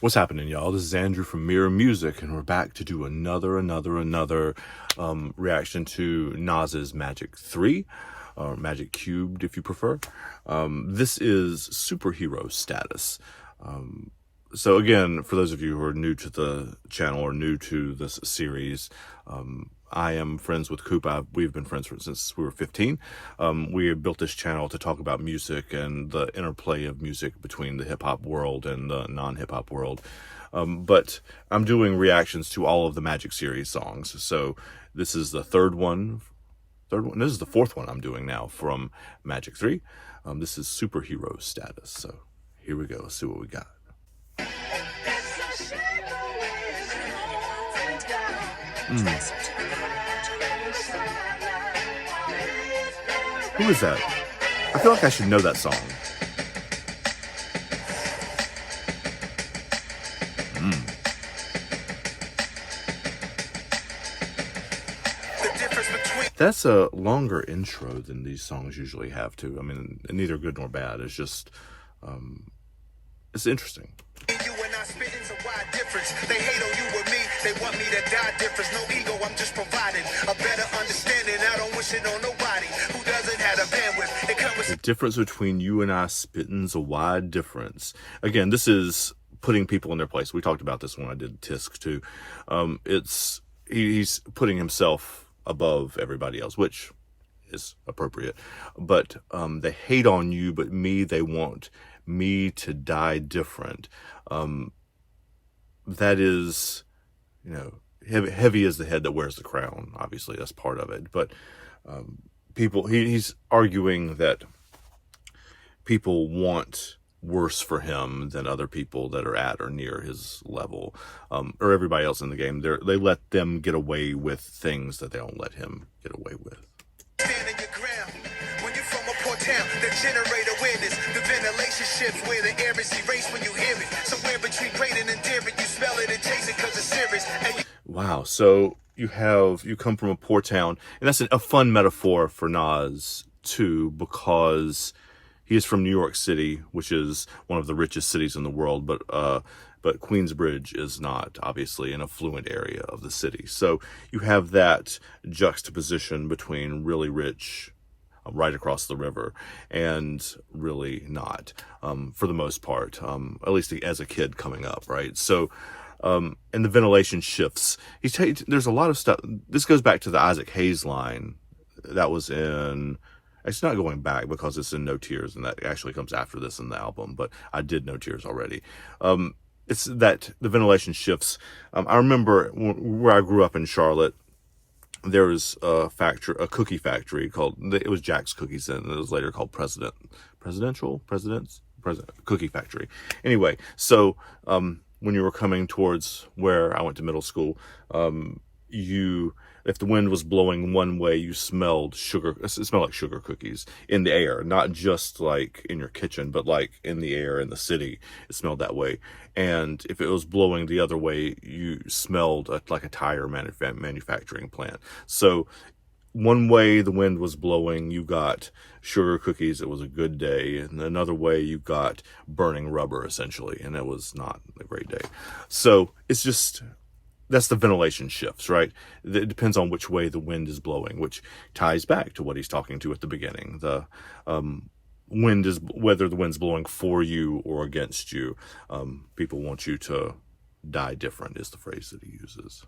What's happening, y'all? This is Andrew from Mirror Music, and we're back to do another reaction to NAS's Magic 3, or Magic Cubed, if you prefer. This is superhero status. So again, for those of you who are new to the channel or new to this series, I am friends with Coop. We've been friends since we were 15. We have built this channel to talk about music and the interplay of music between the hip-hop world and the non-hip-hop world. But I'm doing reactions to all of the Magic series songs. So this is the third one. This is the fourth one I'm doing now from Magic 3. This is superhero status. So here we go. Let's see what we got. Who is that? I feel like I should know that song. That's a longer intro than these songs usually have too. I mean, neither good nor bad. It's just, it's interesting. They hate on you or me, they want me to die difference. No ego, I'm just providing a better understanding. I don't wish it on nobody who doesn't have a bandwidth. It comes with the difference between you and I spitting's a wide difference. Again, this is putting people in their place. We talked about this when I did Tisk too. He's putting himself above everybody else, which is appropriate. But they hate on you, but me, they want me to die different. That is, you know, heavy is the head that wears the crown. Obviously, that's part of it. But he's arguing that people want worse for him than other people that are at or near his level, or everybody else in the game. They let them get away with things that they don't let him get away with. Standing your ground. When you're from a poor town, that generate awareness. The ventilation shifts where the air is erased when you hear it. Somewhere between great and endearing, you smell it and taste it because it's serious. Wow, so you come from a poor town, and that's a fun metaphor for Nas too, because he is from New York City, which is one of the richest cities in the world, but Queensbridge is not, obviously, an affluent area of the city. So you have that juxtaposition between really rich, right across the river, and really not, for the most part, at least as a kid coming up, right? So, and the ventilation shifts. There's a lot of stuff. This goes back to the Isaac Hayes line that was in... It's not going back because it's in No Tears, and that actually comes after this in the album, but I did No Tears already. It's that the ventilation shifts. I remember where I grew up in Charlotte, there was a cookie factory it was Jack's Cookies, and it was later called President's Cookie Factory. Anyway, so when you were coming towards where I went to middle school, if the wind was blowing one way, you smelled sugar. It smelled like sugar cookies in the air, not just like in your kitchen, but like in the air in the city. It smelled that way. And if it was blowing the other way, you smelled like a tire manufacturing plant. So one way the wind was blowing, you got sugar cookies. It was a good day. And another way, you got burning rubber, essentially. And it was not a great day. So it's just... That's the ventilation shifts, right? It depends on which way the wind is blowing, which ties back to what he's talking to at the beginning. The wind is whether the wind's blowing for you or against you. People want you to die different is the phrase that he uses.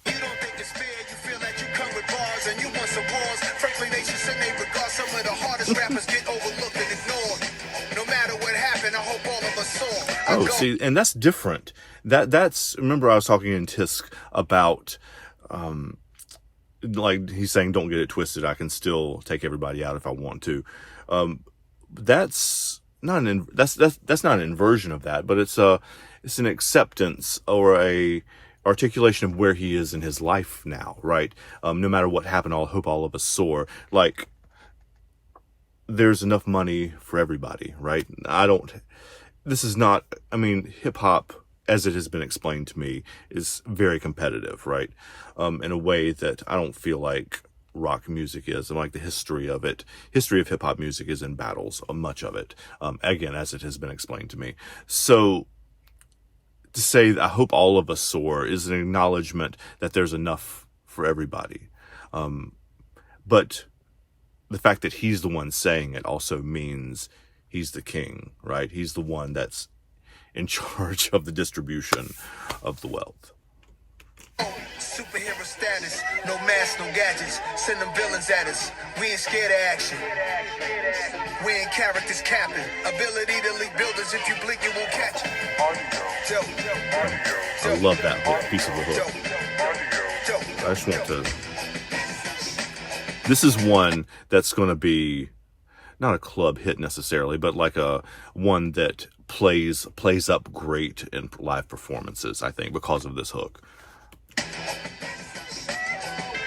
You don't think it's fair, you feel that you come with bars and you want some wars. Frankly, they should send their regards. Some of the hardest rappers get overlooked and ignored. No matter what happened, I hope all of us saw. Oh, see, and that's different. That's remember I was talking in Tisk about like he's saying, don't get it twisted. I can still take everybody out if I want to. That's not that's not an inversion of that, but it's an acceptance or a articulation of where he is in his life now, right? No matter what happened, I hope all of us soar. Like, there's enough money for everybody, right? This is not, I mean, hip hop, as it has been explained to me, is very competitive, right? In a way that I don't feel like rock music is, and like the history of hip hop music is in battles, much of it, again, as it has been explained to me. So to say I hope all of us soar is an acknowledgement that there's enough for everybody. But the fact that he's the one saying it also means he's the king, right? He's the one that's in charge of the distribution of the wealth. Superhero status, no masks, no gadgets. Send them villains at us. We ain't scared of action. We ain't characters capping. Ability to lead buildings. If you blink, you won't catch it. I love that piece of the hook. I just want to. This is one that's going to be not a club hit necessarily, but like a one that plays up great in live performances, I think, because of this hook.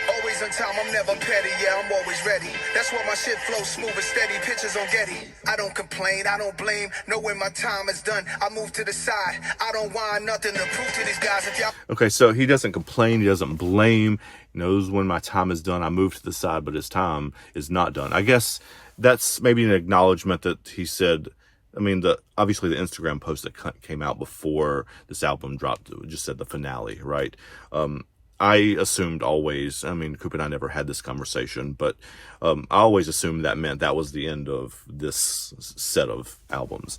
Always on time, I'm never petty, yeah, I'm always ready. That's why my shit flows smooth and steady, pictures on Getty. I don't complain, I don't blame, know when my time is done. I move to the side, I don't want nothing to prove to these guys. If y'all... Okay, so he doesn't complain, he doesn't blame, he knows when my time is done. I move to the side, but his time is not done. I guess that's maybe an acknowledgement that he said. I mean, obviously the Instagram post that came out before this album dropped just said the finale, right? I assumed always, I mean, Coop and I never had this conversation, but I always assumed that meant that was the end of this set of albums,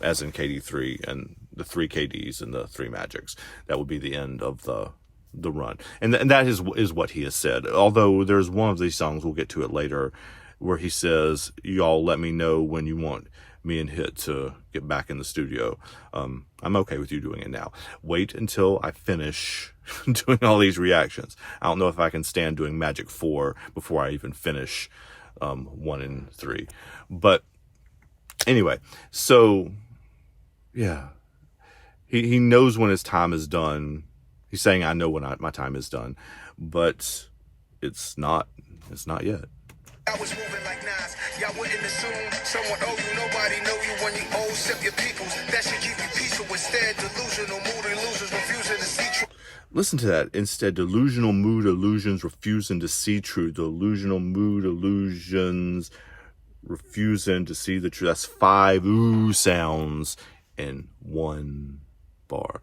as in KD3 and the 3 KDs and the 3 Magics. That would be the end of the run. And that is what he has said. Although there's one of these songs, we'll get to it later, where he says, y'all let me know when you want me and Hit to get back in the studio. I'm okay with you doing it now. Wait until I finish doing all these reactions. I don't know if I can stand doing Magic 4 before I even finish 1 and 3. But anyway, so yeah, he knows when his time is done. He's saying, I know when my time is done, but it's not yet. I was moving like NAS. Y'all wouldn't assume someone owe you. Nobody know you when you owe, except your peoples. That should keep you peaceful. Instead, delusional mood illusions refusing to see truth. Listen to that. Instead, delusional mood illusions refusing to see truth. Delusional mood illusions refusing to see the truth. That's 5 ooh sounds in one bar.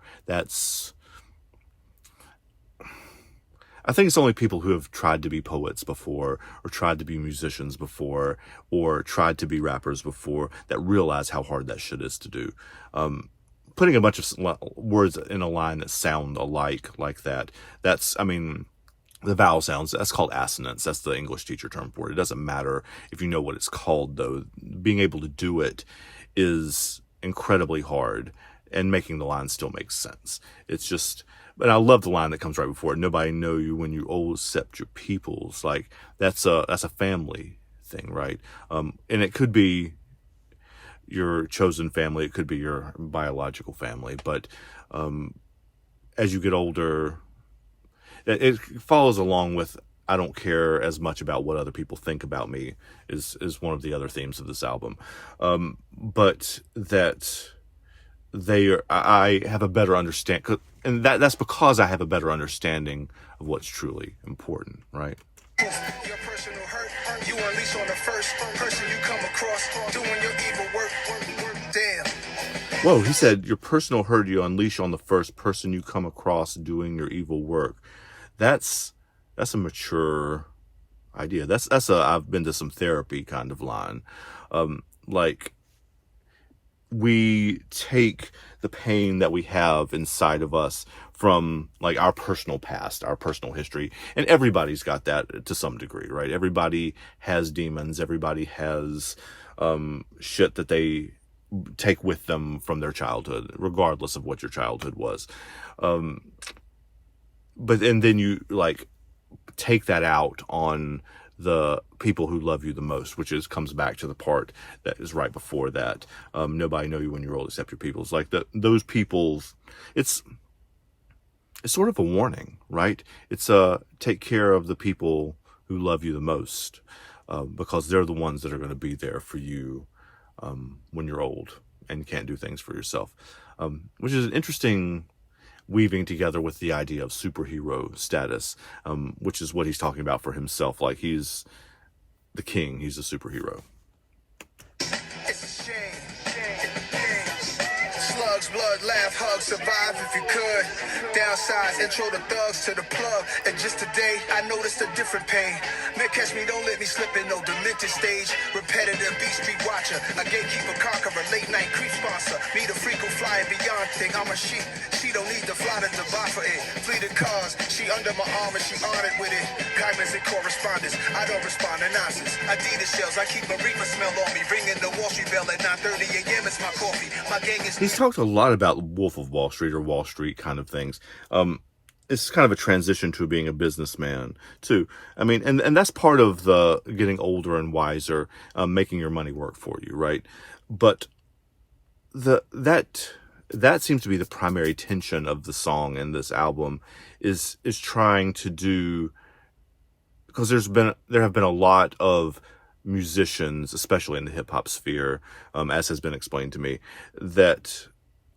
I think it's only people who have tried to be poets before, or tried to be musicians before, or tried to be rappers before, that realize how hard that shit is to do. Putting a bunch of words in a line that sound alike like that, that's, I mean, the vowel sounds, that's called assonance. That's the English teacher term for it. It doesn't matter if you know what it's called, though. Being able to do it is incredibly hard, and making the line still makes sense. It's just... But I love the line that comes right before it. Nobody know you when you old except your peoples. Like, that's a family thing, right? And it could be your chosen family. It could be your biological family. But as you get older, it follows along with, I don't care as much about what other people think about me, is one of the other themes of this album. But that I have a better understanding, and that's because I have a better understanding of what's truly important, right? Your personal hurt, you unleash on the first person you come across doing your evil work. Damn. Whoa, he said, your personal hurt you unleash on the first person you come across doing your evil work. That's a mature idea. That's I've been to some therapy kind of line. Like, we take the pain that we have inside of us from, like, our personal past, our personal history, and everybody's got that to some degree, right? Everybody has demons. Everybody has shit that they take with them from their childhood, regardless of what your childhood was. And then you, like, take that out on the people who love you the most, which comes back to the part that is right before that. Nobody know you when you're old except your peoples. Like, those peoples, it's sort of a warning, right? It's take care of the people who love you the most, because they're the ones that are going to be there for you when you're old and you can't do things for yourself, which is an interesting weaving together with the idea of superhero status, which is what he's talking about for himself. Like, he's the king, he's a superhero. It's a shame. Slugs, blood, laugh, hug, survive if you could. Downsize, intro the thugs to the plug. And just today, I noticed a different pain. Man, catch me, don't let me slip in no demented stage. Repetitive beat street watcher, a gatekeeper conqueror, late night creep sponsor. Me the freak who fly and beyond thing. I'm a sheep, she don't need to fly to Dubai for it. Fleeted cars, she under my arm and she honored with it. Kindness and correspondence, I don't respond to nonsense. Adidas shells, I keep a reaper smell on me. Ringing the Wall Street bell at 9:30 a.m. It's my coffee. My gang is. He's talked a lot about Wolf of Wall Street or Wall Street kind of things. It's kind of a transition to being a businessman too. I mean, and that's part of the getting older and wiser, making your money work for you, right? But that seems to be the primary tension of the song in this album is trying to do, because there have been a lot of musicians, especially in the hip hop sphere, as has been explained to me, that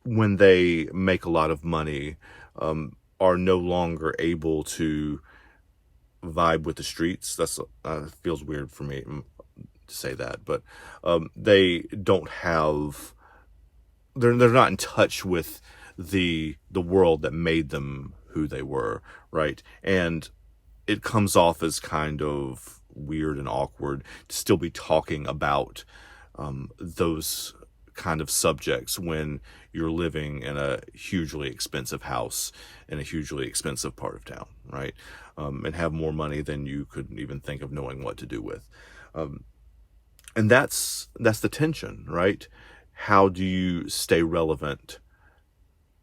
when they make a lot of money, are no longer able to vibe with the streets. That's feels weird for me to say that, but they don't have. They're not in touch with the world that made them who they were, right? And it comes off as kind of weird and awkward to still be talking about those kind of subjects when you're living in a hugely expensive house in a hugely expensive part of town, right? And have more money than you could even think of knowing what to do with. And that's the tension, right? How do you stay relevant?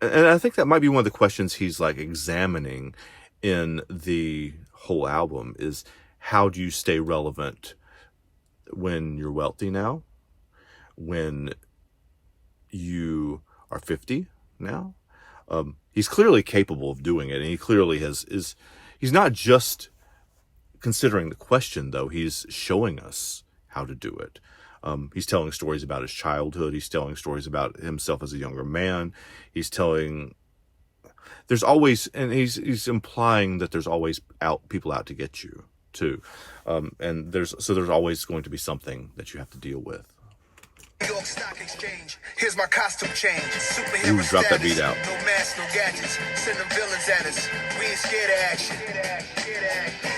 And I think that might be one of the questions he's like examining in the whole album is, how do you stay relevant when you're wealthy now? When you are 50 now? He's clearly capable of doing it, and he clearly he's not just considering the question, though. He's showing us how to do it. He's telling stories about his childhood. He's telling stories about himself as a younger man. There's always, and he's implying that there's always people out to get you too. And there's always going to be something that you have to deal with. New York Stock Exchange. Here's my costume change. Superhero Ooh, drop that status. beat out. No masks, no gadgets. Send them villains at us. We ain't scared of action.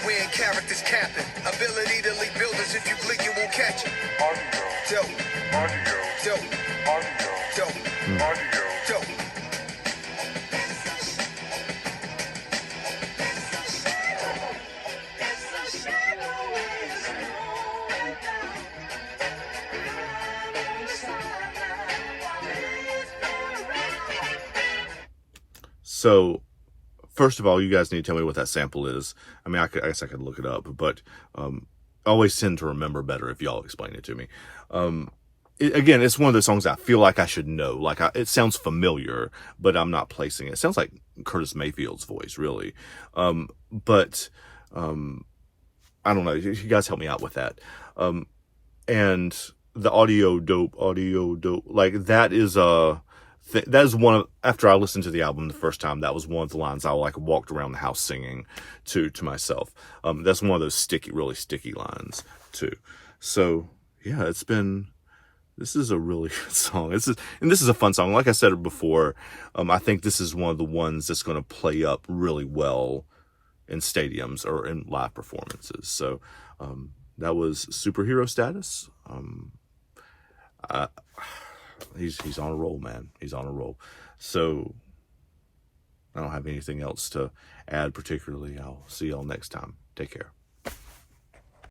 We ain't characters capping. Ability to lead buildings. If you blink, you won't catch it. Audio. Dope. Audio. Dope. Audio. Dope. Audio. Dope. So, first of all, you guys need to tell me what that sample is. I mean, I guess I could look it up, but I always tend to remember better if y'all explain it to me. Again, it's one of those songs I feel like I should know. Like, it sounds familiar, but I'm not placing it. It sounds like Curtis Mayfield's voice, really. But I don't know. You guys help me out with that. And the audio dope, like that is that is one of, after I listened to the album the first time, that was one of the lines I like walked around the house singing to myself. That's one of those really sticky lines too. So yeah, this is a really good song. This is a fun song. Like I said before, I think this is one of the ones that's going to play up really well in stadiums or in live performances. So, that was Superhero Status. He's on a roll, man. He's on a roll. So I don't have anything else to add particularly. I'll see y'all next time. Take care.